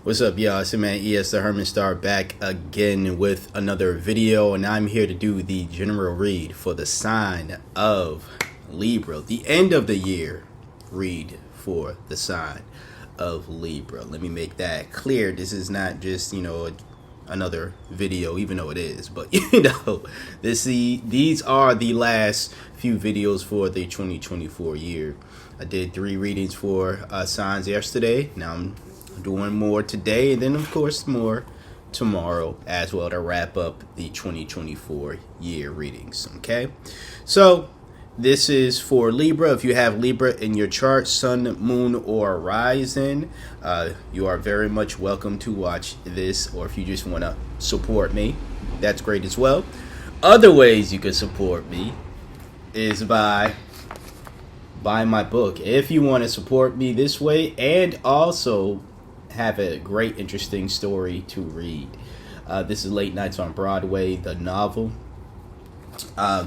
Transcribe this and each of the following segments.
What's up, y'all? It's your man ES the Herman Star back again with another video, and I'm here to do the general read for the sign of Libra, the end of the year read for the sign of Libra. Let me make that clear. This is not just, another video, even though it is, but these are the last few videos for the 2024 year. I did 3 readings for signs yesterday. Now I'm doing more today, and then of course more tomorrow as well to wrap up the 2024 year readings. Okay, so this is for Libra. If you have Libra in your chart, sun, moon, or rising, you are very much welcome to watch this, or if you just want to support me, that's great as well. Other ways you can support me is by buying my book. If you want to support me this way and also have a great interesting story to read, this is Late Nights on Broadway, the novel.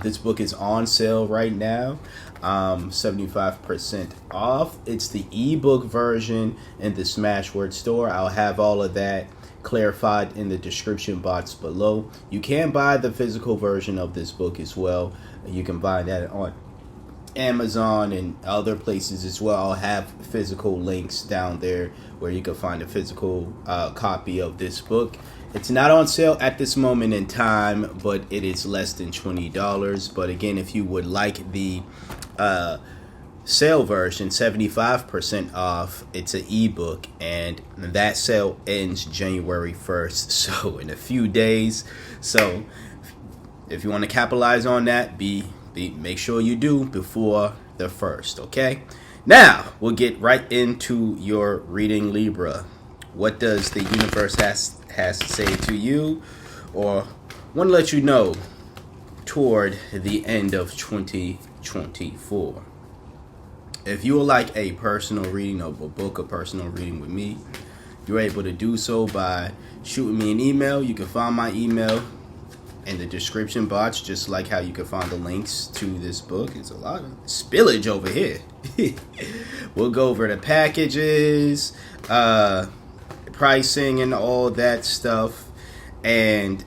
This book is on sale right now, 75% off. It's the ebook version in the Smashword store. I'll have all of that clarified in the description box below. You can buy the physical version of this book as well. You can buy that on Amazon and other places as well. I'll have physical links down there where you can find a physical copy of this book. It's not on sale at this moment in time, but it is less than $20. But again, if you would like the sale version, 75% off, it's an ebook, and that sale ends January 1st, so in a few days. So if you want to capitalize on that, make sure you do before the 1st, okay? Now, we'll get right into your reading, Libra. What does the universe has to say to you, or want to let you know toward the end of 2024? If you would like a personal reading of a book, a personal reading with me, you're able to do so by shooting me an email. You can find my email in the description box, just like how you can find the links to this book. It's a lot of spillage over here. We'll go over the packages, pricing, and all that stuff. And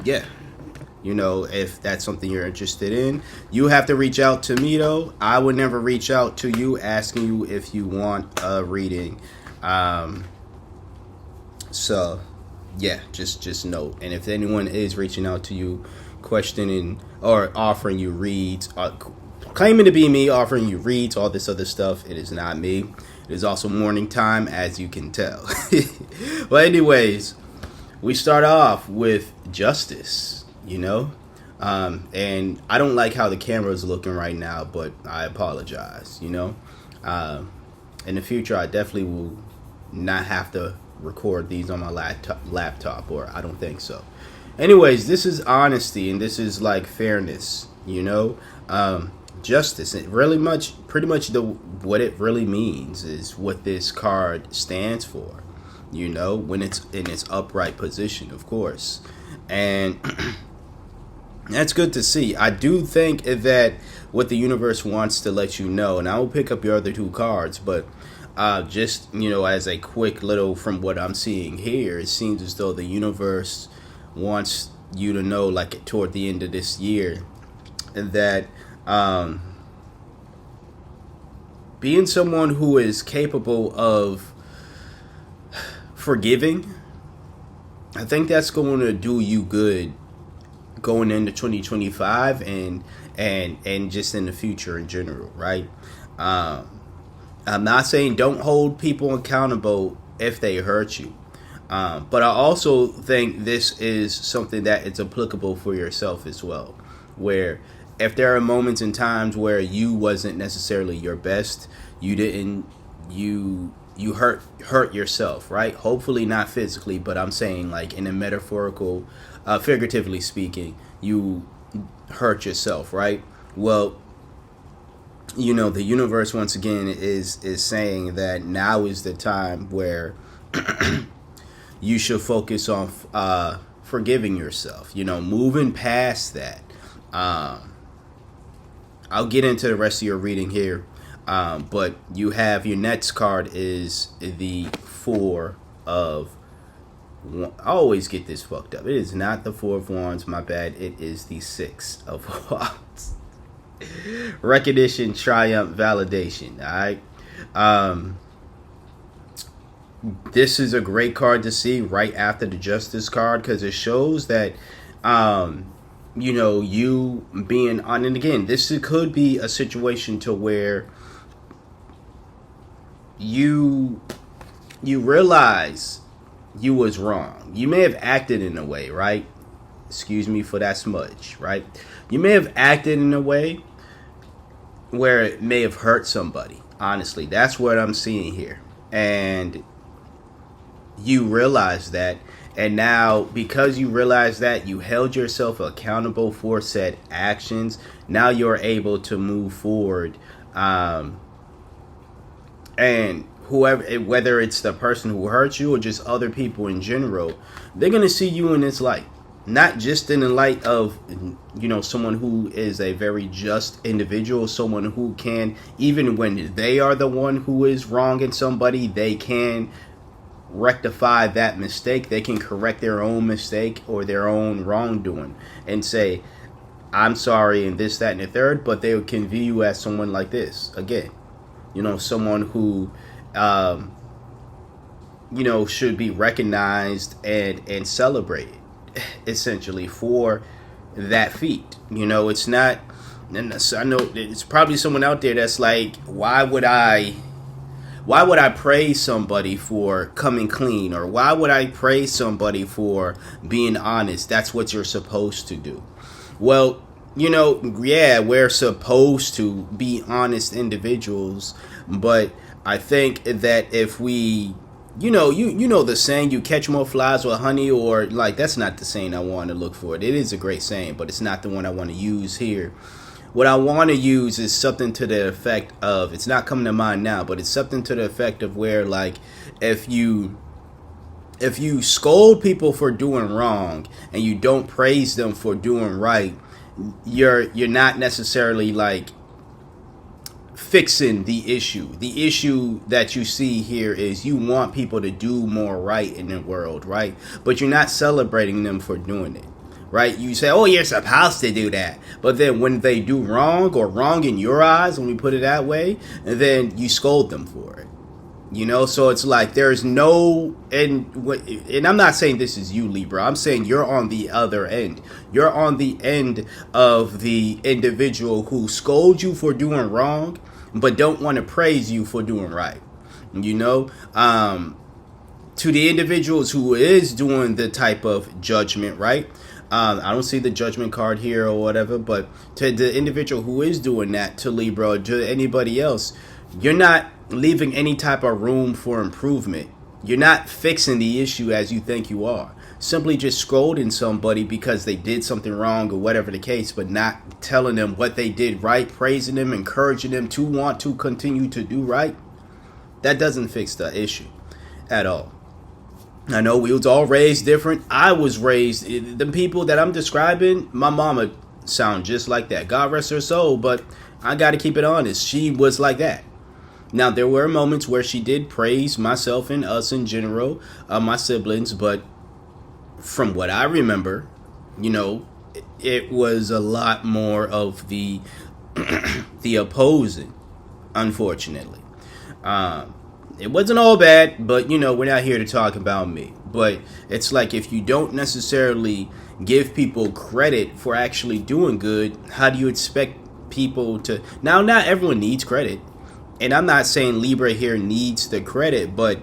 yeah, if that's something you're interested in, you have to reach out to me though. I would never reach out to you asking you if you want a reading. So yeah, just note. And if anyone is reaching out to you, questioning or offering you reads, claiming to be me, offering you reads, all this other stuff, it is not me. It is also morning time, as you can tell. Well, anyways, we start off with justice, and I don't like how the camera is looking right now, but I apologize. In the future, I definitely will not have to record these on my laptop, or I don't think so. Anyways, this is honesty, and this is like fairness, justice. It pretty much what it really means is what this card stands for, when it's in its upright position, of course. And that's good to see. I do think that what the universe wants to let you know, and I will pick up your other 2 cards, but just, as a quick little, from what I'm seeing here, it seems as though the universe wants you to know, like toward the end of this year, that being someone who is capable of forgiving, I think that's going to do you good going into 2025 and just in the future in general, right? I'm not saying don't hold people accountable if they hurt you. But I also think this is something that is applicable for yourself as well, where if there are moments and times where you wasn't necessarily your best, you hurt yourself, right? Hopefully not physically, but I'm saying like in a metaphorical, figuratively speaking, you hurt yourself, right? Well, the universe once again is saying that now is the time where you should focus on forgiving yourself, moving past that. I'll get into the rest of your reading here, but you have your next card is the Four of I always get this fucked up. It is not the Four of Wands, my bad. It is the Six of Wands. Recognition, triumph, validation. All right. This is a great card to see right after the Justice card, because it shows that you being on. And again, this could be a situation to where you realize you was wrong. You may have acted in a way, right? Excuse me for that smudge, right? You may have acted in a way where it may have hurt somebody. Honestly, that's what I'm seeing here. And you realize that. And now, because you realize that, you held yourself accountable for said actions. Now you're able to move forward. And whoever, whether it's the person who hurt you or just other people in general, they're going to see you in this light. Not just in the light of, someone who is a very just individual, someone who can, even when they are the one who is wronging somebody, they can rectify that mistake. They can correct their own mistake or their own wrongdoing and say, I'm sorry, and this, that, and the third. But they can view you as someone like this. Again, someone who should be recognized and celebrated, essentially, for that feat. It's not, and I know it's probably someone out there that's like, why would I praise somebody for coming clean? Or why would I praise somebody for being honest? That's what you're supposed to do. Well, yeah, we're supposed to be honest individuals, but I think that if we, you know the saying, you catch more flies with honey, or like, that's not the saying I want to look for. It is a great saying, but it's not the one I want to use here. What I want to use is something to the effect of, it's not coming to mind now, but it's something to the effect of where, like, if you scold people for doing wrong and you don't praise them for doing right, you're not necessarily like fixing the issue. The issue that you see here is you want people to do more right in the world, right? But you're not celebrating them for doing it, right? You say, oh, you're supposed to do that. But then when they do wrong, or wrong in your eyes, when we put it that way, and then you scold them for it. So it's like there's no, and I'm not saying this is you, Libra. I'm saying you're on the other end. You're on the end of the individual who scolds you for doing wrong, but don't want to praise you for doing right. To the individuals who is doing the type of judgment, right? I don't see the judgment card here or whatever, but to the individual who is doing that, to Libra, or to anybody else, you're not leaving any type of room for improvement. You're not fixing the issue as you think you are. Simply just scolding somebody because they did something wrong or whatever the case, but not telling them what they did right, praising them, encouraging them to want to continue to do right. That doesn't fix the issue at all. I know we was all raised different. I was raised, the people that I'm describing, my mama sound just like that. God rest her soul, but I got to keep it honest. She was like that. Now, there were moments where she did praise myself and us in general, my siblings, but from what I remember, it was a lot more of the the opposing, unfortunately. It wasn't all bad, but, we're not here to talk about me. But it's like, if you don't necessarily give people credit for actually doing good, how do you expect people to... Now, not everyone needs credit. And I'm not saying Libra here needs the credit, but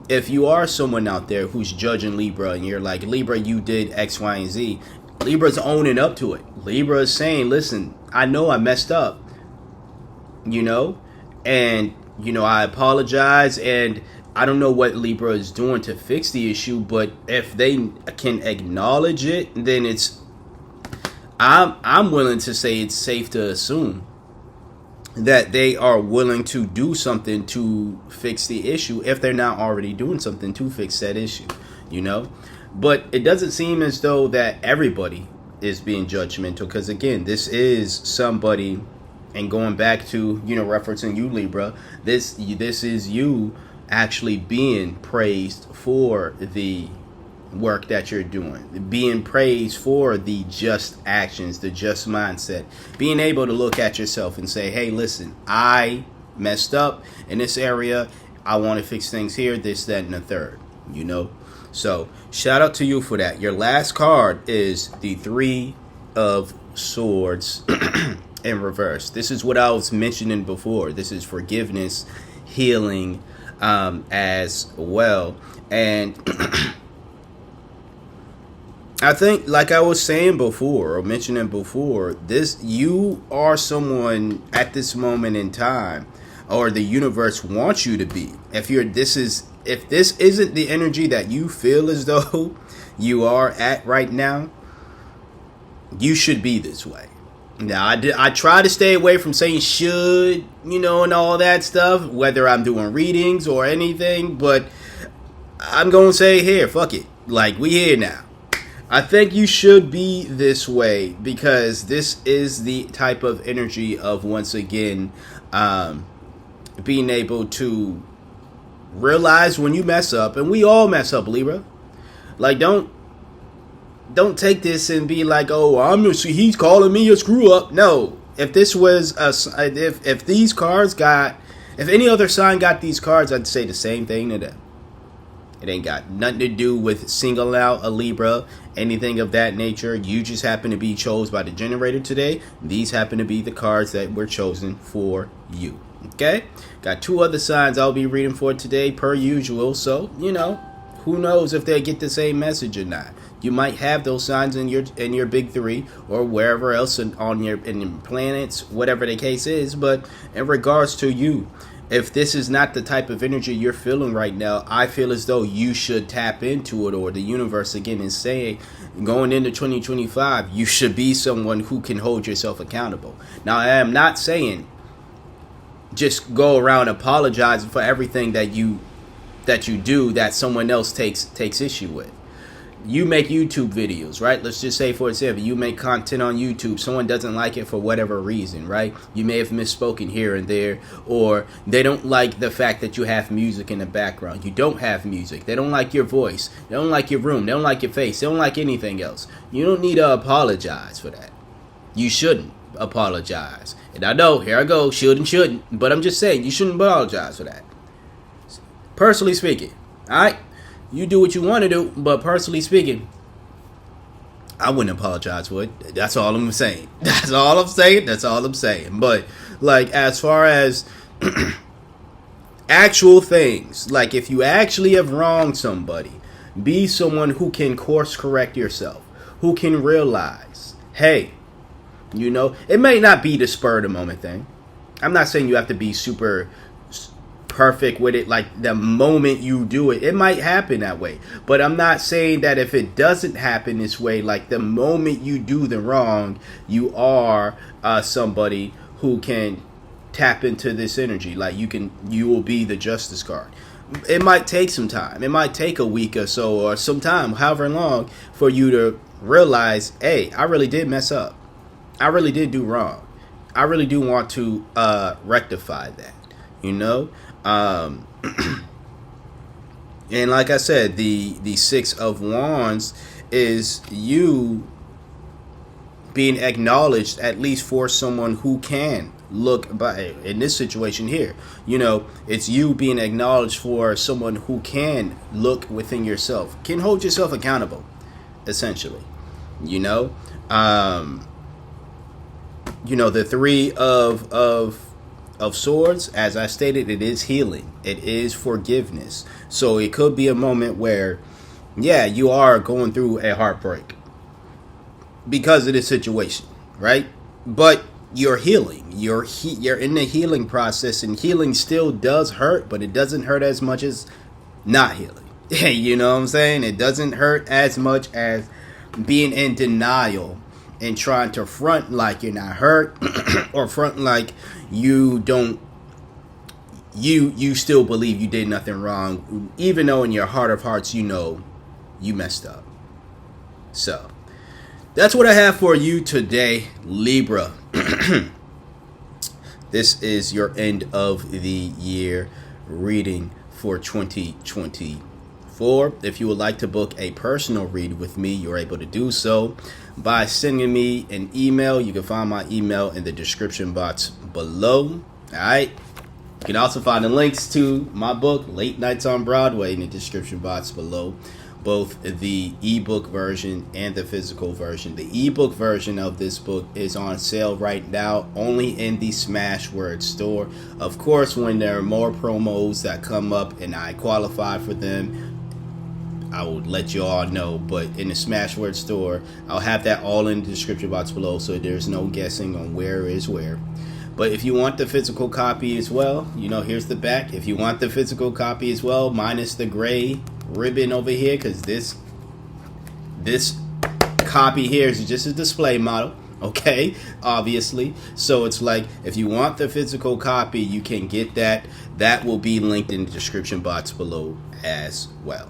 if you are someone out there who's judging Libra and you're like, Libra, you did X, Y, and Z, Libra's owning up to it. Libra is saying, listen, I know I messed up, and, I apologize, and I don't know what Libra is doing to fix the issue, but if they can acknowledge it, then I'm willing to say it's safe to assume that they are willing to do something to fix the issue if they're not already doing something to fix that issue, But it doesn't seem as though that everybody is being judgmental, because, again, this is somebody, and going back to, referencing you, Libra, this is you actually being praised for the work that you're doing, being praised for the just actions, the just mindset, being able to look at yourself and say, hey, listen, I messed up in this area. I want to fix things here, this, that, and the third, you know? So shout out to you for that. Your last card is the Three of Swords in reverse. This is what I was mentioning before. This is forgiveness, healing, as well. And I think, like I was saying before, or mentioning before, you are someone at this moment in time, or the universe wants you to be. If this isn't the energy that you feel as though you are at right now, you should be this way. Now, I try to stay away from saying should, and all that stuff, whether I'm doing readings or anything, but I'm going to say here, fuck it. Like, we here now. I think you should be this way because this is the type of energy of, once again, being able to realize when you mess up, and we all mess up, Libra. Like, don't take this and be like, oh, he's calling me a screw up. No, if this was if these cards if any other sign got these cards, I'd say the same thing to them. It ain't got nothing to do with singling out a Libra, anything of that nature. You just happen to be chosen by the generator today. These happen to be the cards that were chosen for you. Okay? Got two other signs I'll be reading for today, per usual. So, who knows if they get the same message or not. You might have those signs in your big three or wherever else in the planets, whatever the case is. But in regards to you, if this is not the type of energy you're feeling right now, I feel as though you should tap into it, or the universe again is saying, going into 2025, you should be someone who can hold yourself accountable. Now, I am not saying just go around apologizing for everything that you do that someone else takes issue with. You make YouTube videos, right? Let's just say, for example, you make content on YouTube. Someone doesn't like it for whatever reason, right? You may have misspoken here and there, or they don't like the fact that you have music in the background. You don't have music. They don't like your voice. They don't like your room. They don't like your face. They don't like anything else. You don't need to apologize for that. You shouldn't apologize. And I know, here I go, should and shouldn't, but I'm just saying, you shouldn't apologize for that. Personally speaking, all right? You do what you want to do, but personally speaking, I wouldn't apologize for it. That's all I'm saying. That's all I'm saying. But, like, as far as actual things, like if you actually have wronged somebody, be someone who can course correct yourself, who can realize, hey, it may not be the spur of the moment thing. I'm not saying you have to be super perfect with it, like the moment you do it. It might happen that way, but I'm not saying that if it doesn't happen this way, like the moment you do the wrong, you are somebody who can tap into this energy. Like you will be the Justice card. It might take some time. It might take a week or so, or some time, however long, for you to realize, hey, I really did mess up. I really did do wrong. I really do want to rectify that, and like I said, the Six of Wands is you being acknowledged, at least for someone who can look by. In this situation here, it's you being acknowledged for someone who can look within yourself, can hold yourself accountable, essentially. The Three of Swords, as I stated, it is healing. It is forgiveness. So it could be a moment where, you are going through a heartbreak because of this situation, right? But you're healing. You're in the healing process, and healing still does hurt, but it doesn't hurt as much as not healing. You know what I'm saying? It doesn't hurt as much as being in denial and trying to front like you're not hurt or front like you don't, you still believe you did nothing wrong, even though in your heart of hearts you messed up. So that's what I have for you today, Libra. This is your end of the year reading for 2024. If you would like to book a personal read with me, you're able to do so by sending me an email. You can find my email in the description box below. All right. You can also find the links to my book, Late Nights on Broadway, in the description box below. Both the ebook version and the physical version. The ebook version of this book is on sale right now, only in the Smashword store. Of course, when there are more promos that come up and I qualify for them, I will let you all know. But in the Smashword store, I'll have that all in the description box below, so there's no guessing on where is where. But if you want the physical copy as well, here's the back. If you want the physical copy as well, minus the gray ribbon over here, because this copy here is just a display model, okay, obviously. So it's like, if you want the physical copy, you can get that. That will be linked in the description box below as well.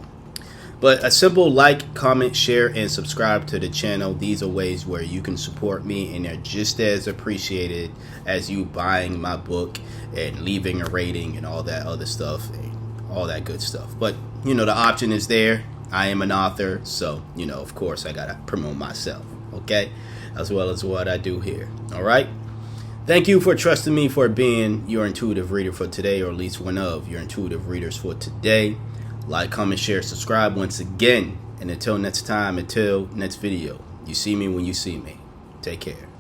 But a simple like, comment, share, and subscribe to the channel. These are ways where you can support me, and they're just as appreciated as you buying my book and leaving a rating and all that other stuff, and all that good stuff. But, the option is there. I am an author, so, of course, I got to promote myself, okay, as well as what I do here, all right? Thank you for trusting me for being your intuitive reader for today, or at least one of your intuitive readers for today. Like, comment, share, subscribe once again. And until next time, until next video, you see me when you see me. Take care.